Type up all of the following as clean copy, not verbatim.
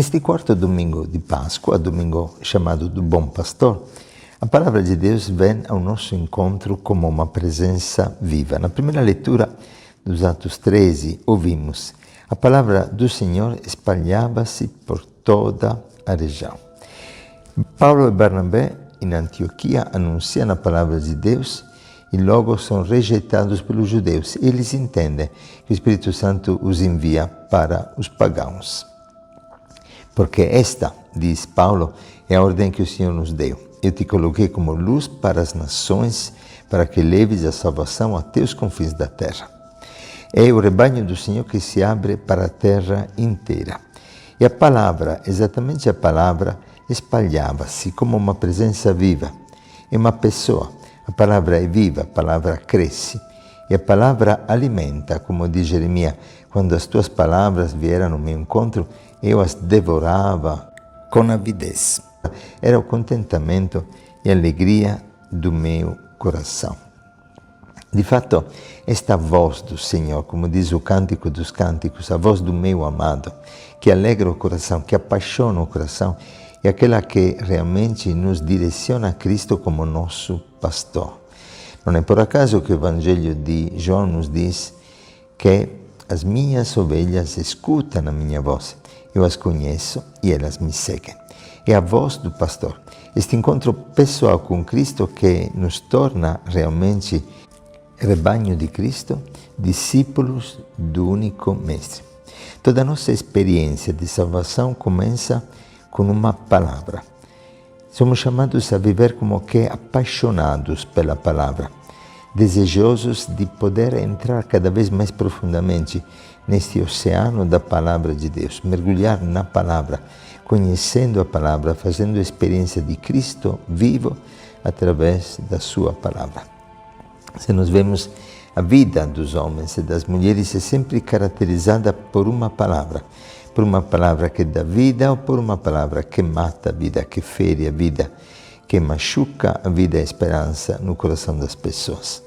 Neste quarto domingo de Páscoa, domingo chamado do Bom Pastor, a palavra de Deus vem ao nosso encontro como uma presença viva. Na primeira leitura dos Atos 13, ouvimos: a palavra do Senhor espalhava-se por toda a região. Paulo e Barnabé, em Antioquia, anunciam a palavra de Deus e logo são rejeitados pelos judeus. Eles entendem que o Espírito Santo os envia para os pagãos. Porque esta, diz Paulo, é a ordem que o Senhor nos deu. Eu te coloquei como luz para as nações, para que leves a salvação até os confins da terra. É o rebanho do Senhor que se abre para a terra inteira. E a palavra, exatamente a palavra, espalhava-se como uma presença viva. É uma pessoa. A palavra é viva, a palavra cresce. E a palavra alimenta, como diz Jeremias: quando as tuas palavras vieram ao meu encontro, eu as devorava com avidez. Era o contentamento e a alegria do meu coração. De fato, esta voz do Senhor, como diz o Cântico dos Cânticos, a voz do meu amado, que alegra o coração, que apaixona o coração, é aquela que realmente nos direciona a Cristo como nosso pastor. Não é por acaso que o Evangelho de João nos diz que as minhas ovelhas escutam a minha voz. Eu as conheço e elas me seguem. É a voz do pastor. Este encontro pessoal com Cristo que nos torna realmente rebanho de Cristo, discípulos do único Mestre. Toda a nossa experiência de salvação começa com uma palavra. Somos chamados a viver como que apaixonados pela palavra, desejosos de poder entrar cada vez mais profundamente neste oceano da palavra de Deus, mergulhar na palavra, conhecendo a palavra, fazendo a experiência de Cristo vivo através da sua palavra. Se nós vemos a vida dos homens e das mulheres, é sempre caracterizada por uma palavra que dá vida ou por uma palavra que mata a vida, que fere a vida, que machuca a vida e a esperança no coração das pessoas.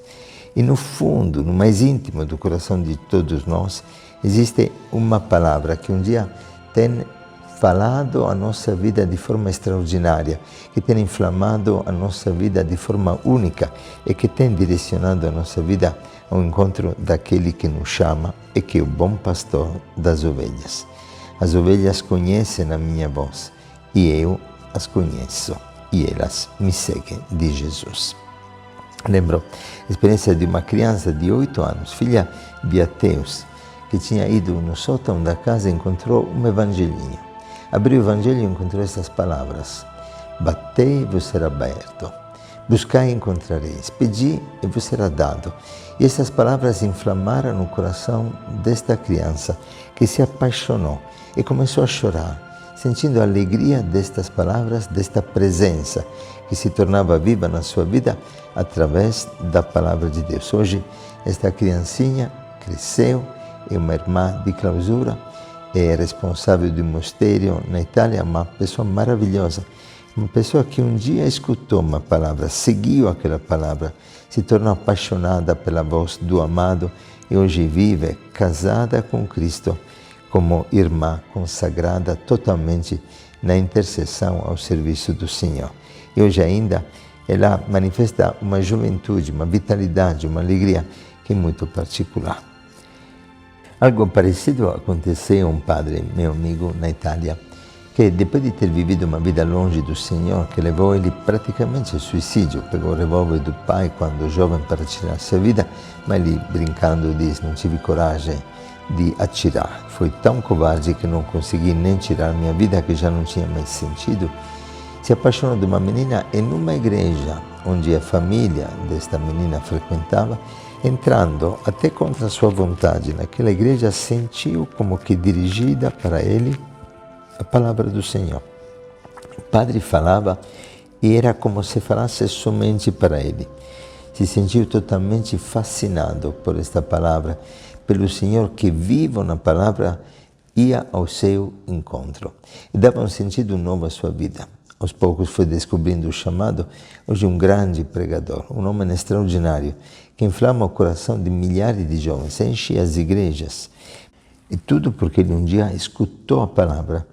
E no fundo, no mais íntimo do coração de todos nós, existe uma palavra que um dia tem falado a nossa vida de forma extraordinária, que tem inflamado a nossa vida de forma única e que tem direcionado a nossa vida ao encontro daquele que nos chama e que é o bom pastor das ovelhas. As ovelhas conhecem a minha voz e eu as conheço e elas me seguem, diz Jesus. Lembro a experiência de uma criança de 8 anos, filha de ateus, que tinha ido no sótão da casa e encontrou um evangelinho. Abriu o evangelho e encontrou essas palavras: batei e vos será aberto, buscai e encontrareis, pedi e vos será dado. E essas palavras inflamaram o coração desta criança, que se apaixonou e começou a chorar, sentindo a alegria destas palavras, desta presença que se tornava viva na sua vida através da palavra de Deus. Hoje, esta criancinha cresceu, é uma irmã de clausura, é responsável de um mosteiro na Itália, uma pessoa maravilhosa, uma pessoa que um dia escutou uma palavra, seguiu aquela palavra, se tornou apaixonada pela voz do amado e hoje vive casada com Cristo, como irmã consagrada totalmente na intercessão ao serviço do Senhor. E hoje ainda ela manifesta uma juventude, uma vitalidade, uma alegria que é muito particular. Algo parecido aconteceu a um padre, meu amigo, na Itália, que depois de ter vivido uma vida longe do Senhor, que levou ele praticamente ao suicídio, pegou o revólver do pai quando jovem para tirar-se a vida, mas ele, brincando, diz: não tive coragem de atirar. Foi tão covarde que não consegui nem tirar minha vida, que já não tinha mais sentido. Se apaixonou de uma menina em uma igreja onde a família desta menina frequentava. Entrando até contra sua vontade naquela igreja, sentiu como que dirigida para ele a palavra do Senhor. O padre falava e era como se falasse somente para ele. Se sentiu totalmente fascinado por esta palavra, pelo Senhor que, vivo na palavra, ia ao seu encontro e dava um sentido novo à sua vida. Aos poucos foi descobrindo o chamado. Hoje um grande pregador, um homem extraordinário, que inflama o coração de milhares de jovens, enche as igrejas. E tudo porque ele um dia escutou a palavra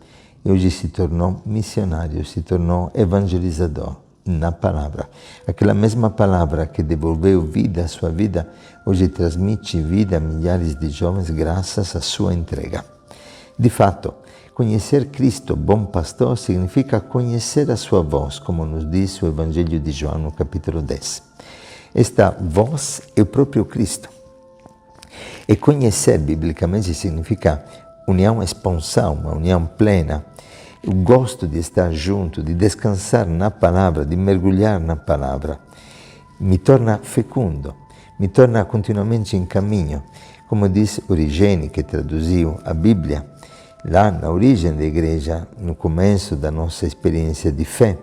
e hoje se tornou missionário, se tornou evangelizador na palavra. Aquela mesma palavra que devolveu vida à sua vida, hoje transmite vida a milhares de jovens graças à sua entrega. De fato, conhecer Cristo, bom pastor, significa conhecer a sua voz, como nos diz o Evangelho de João no capítulo 10. Esta voz é o próprio Cristo. E conhecer, biblicamente, significa união esponsal, uma união plena. O gosto de estar junto, de descansar na palavra, de mergulhar na palavra, me torna fecundo, me torna continuamente em caminho. Como diz Origene, que traduziu a Bíblia, lá na origem da igreja, no começo da nossa experiência de fé,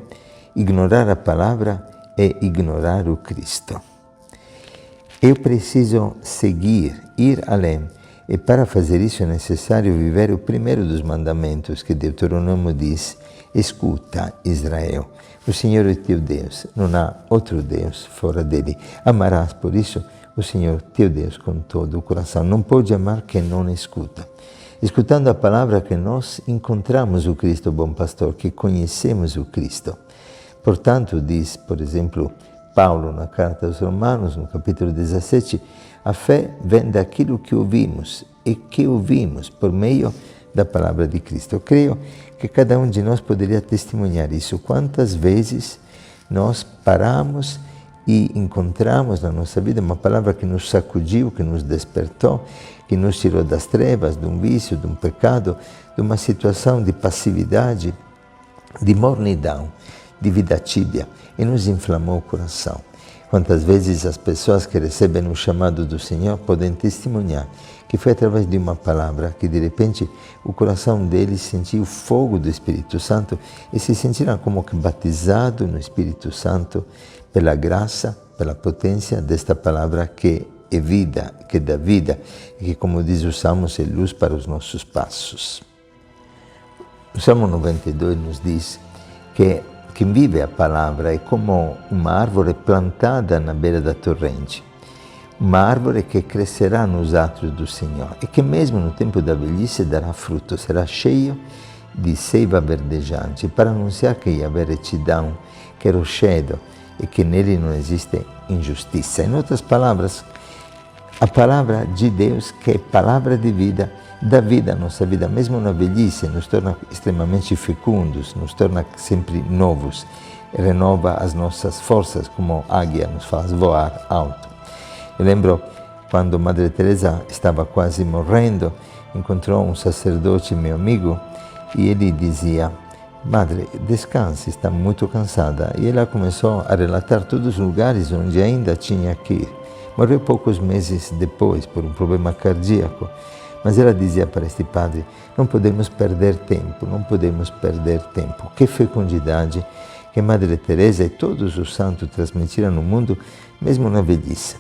ignorar a palavra é ignorar o Cristo. Eu preciso seguir, ir além. E para fazer isso é necessário viver o primeiro dos mandamentos que Deuteronômio diz: escuta, Israel, o Senhor é teu Deus, não há outro Deus fora dele. Amarás, por isso, o Senhor teu Deus com todo o coração. Não pode amar quem não escuta. Escutando a palavra que nós encontramos o Cristo bom pastor, que conhecemos o Cristo. Portanto, diz, por exemplo, Paulo na carta aos Romanos, no capítulo 17, a fé vem daquilo que ouvimos e que ouvimos por meio da palavra de Cristo. Eu creio que cada um de nós poderia testemunhar isso. Quantas vezes nós paramos e encontramos na nossa vida uma palavra que nos sacudiu, que nos despertou, que nos tirou das trevas, de um vício, de um pecado, de uma situação de passividade, de mornidão, de vida tíbia, e nos inflamou o coração. Quantas vezes as pessoas que recebem o chamado do Senhor podem testemunhar que foi através de uma palavra que de repente o coração deles sentiu o fogo do Espírito Santo e se sentiram como que batizados no Espírito Santo pela graça, pela potência desta palavra que é vida, que dá vida e que, como diz o Salmo, é luz para os nossos passos. O Salmo 92 nos diz que quem vive a palavra é como uma árvore plantada na beira da torrente, uma árvore que crescerá nos átrios do Senhor e que mesmo no tempo da velhice dará fruto, será cheio de seiva verdejante, para anunciar que Yahvé é retidão, que é rochedo e que nele não existe injustiça. Em outras palavras, a palavra de Deus, que é palavra de vida, dá vida à nossa vida, mesmo na velhice, nos torna extremamente fecundos, nos torna sempre novos, renova as nossas forças, como águia nos faz voar alto. Eu lembro quando Madre Teresa estava quase morrendo, encontrou um sacerdote, meu amigo, e ele dizia: Madre, descanse, está muito cansada. E ela começou a relatar todos os lugares onde ainda tinha que ir. Morreu poucos meses depois por um problema cardíaco. Mas ela dizia para este padre: não podemos perder tempo, não podemos perder tempo. Que fecundidade que Madre Teresa e todos os santos transmitiram no mundo, mesmo na velhice.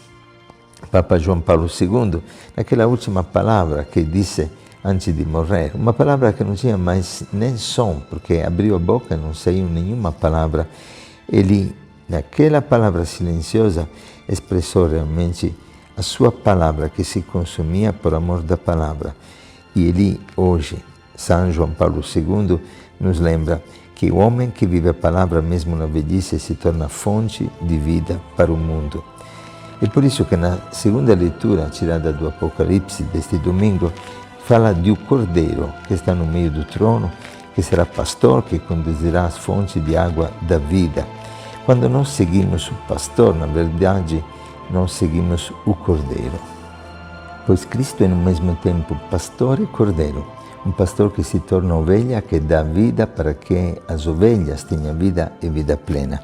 Papa João Paulo II, naquela última palavra que disse antes de morrer, uma palavra que não tinha mais nem som, porque abriu a boca e não saiu nenhuma palavra. Ele, naquela palavra silenciosa, expressou realmente a sua palavra que se consumia por amor da palavra. E ele, hoje, São João Paulo II, nos lembra que o homem que vive a palavra mesmo na velhice se torna fonte de vida para o mundo. É por isso que na segunda leitura, tirada do Apocalipse deste domingo, fala de o Cordeiro que está no meio do trono, que será pastor, que conduzirá as fontes de água da vida. Quando nós seguimos o pastor, na verdade, nós seguimos o Cordeiro. Pois Cristo é no mesmo tempo pastor e Cordeiro, um pastor que se torna ovelha, que dá vida para que as ovelhas tenham vida e vida plena.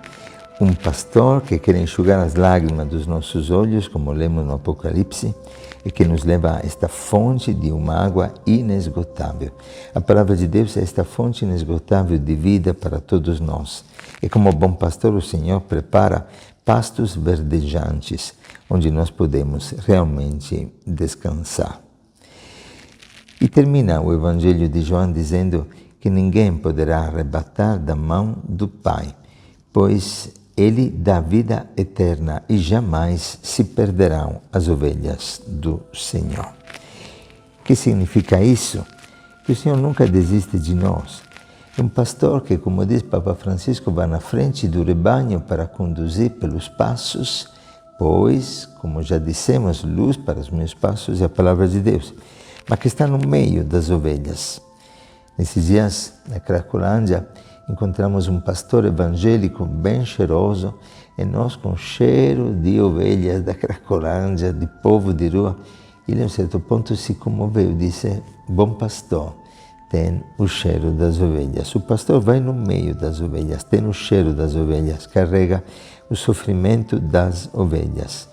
Um pastor que quer enxugar as lágrimas dos nossos olhos, como lemos no Apocalipse, e que nos leva a esta fonte de uma água inesgotável. A palavra de Deus é esta fonte inesgotável de vida para todos nós. E como bom pastor, o Senhor prepara pastos verdejantes, onde nós podemos realmente descansar. E termina o Evangelho de João dizendo que ninguém poderá arrebatar da mão do Pai, pois Ele dá vida eterna e jamais se perderão as ovelhas do Senhor. O que significa isso? Que o Senhor nunca desiste de nós, Um pastor que, como diz Papa Francisco, vai na frente do rebanho para conduzir pelos passos, pois, como já dissemos, luz para os meus passos é a palavra de Deus, mas que está no meio das ovelhas. Nesses dias, na Cracolândia, encontramos um pastor evangélico bem cheiroso e nós com cheiro de ovelhas da Cracolândia, de povo de rua. Ele, a um certo ponto, se comoveu e disse: bom pastor, tem o cheiro das ovelhas. O pastor vai no meio das ovelhas, tem o cheiro das ovelhas, carrega o sofrimento das ovelhas.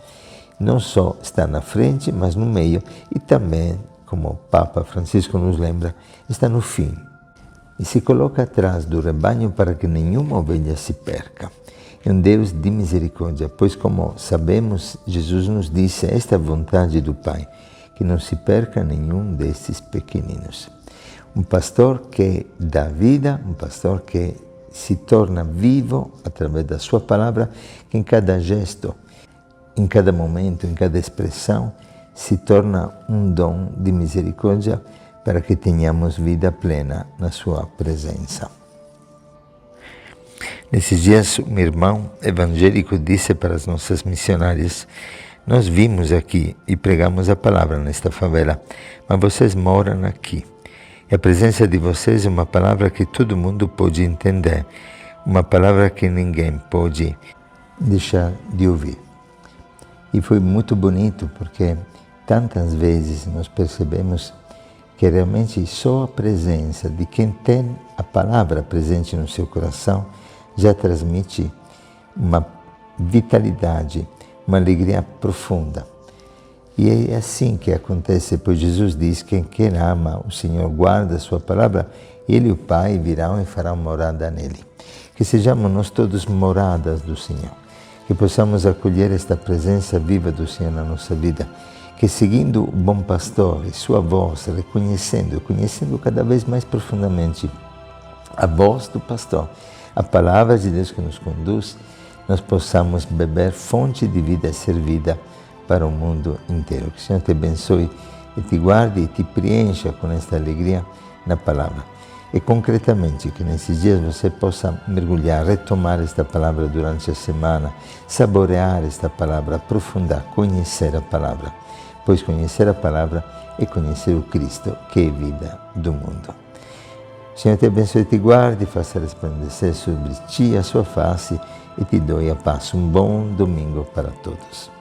Não só está na frente, mas no meio e também, como o Papa Francisco nos lembra, está no fim. E se coloca atrás do rebanho para que nenhuma ovelha se perca. É um Deus de misericórdia, pois, como sabemos, Jesus nos disse: esta é a vontade do Pai, que não se perca nenhum desses pequeninos. Um pastor que dá vida, um pastor que se torna vivo através da sua palavra, que em cada gesto, em cada momento, em cada expressão, se torna um dom de misericórdia para que tenhamos vida plena na sua presença. Nesses dias, um irmão evangélico disse para as nossas missionárias: nós vimos aqui e pregamos a palavra nesta favela, mas vocês moram aqui. E a presença de vocês é uma palavra que todo mundo pode entender, uma palavra que ninguém pode deixar de ouvir. E foi muito bonito porque tantas vezes nós percebemos que realmente só a presença de quem tem a palavra presente no seu coração já transmite uma vitalidade, uma alegria profunda. E é assim que acontece, pois Jesus diz que quem ama o Senhor guarda a sua palavra, Ele e o Pai virão e farão morada nele. Que sejamos nós todos moradas do Senhor, que possamos acolher esta presença viva do Senhor na nossa vida, que seguindo o bom pastor e sua voz, conhecendo cada vez mais profundamente a voz do pastor, a palavra de Deus que nos conduz, nós possamos beber fonte de vida servida para o mundo inteiro. Que o Senhor te abençoe e te guarde e te preencha com esta alegria na palavra. E concretamente, que nesses dias você possa mergulhar, retomar esta palavra durante a semana, saborear esta palavra, aprofundar, conhecer a palavra. Pois conhecer a palavra é conhecer o Cristo, que é vida do mundo. O Senhor te abençoe e te guarde, faça resplandecer sobre ti a sua face e te doe a paz. Um bom domingo para todos.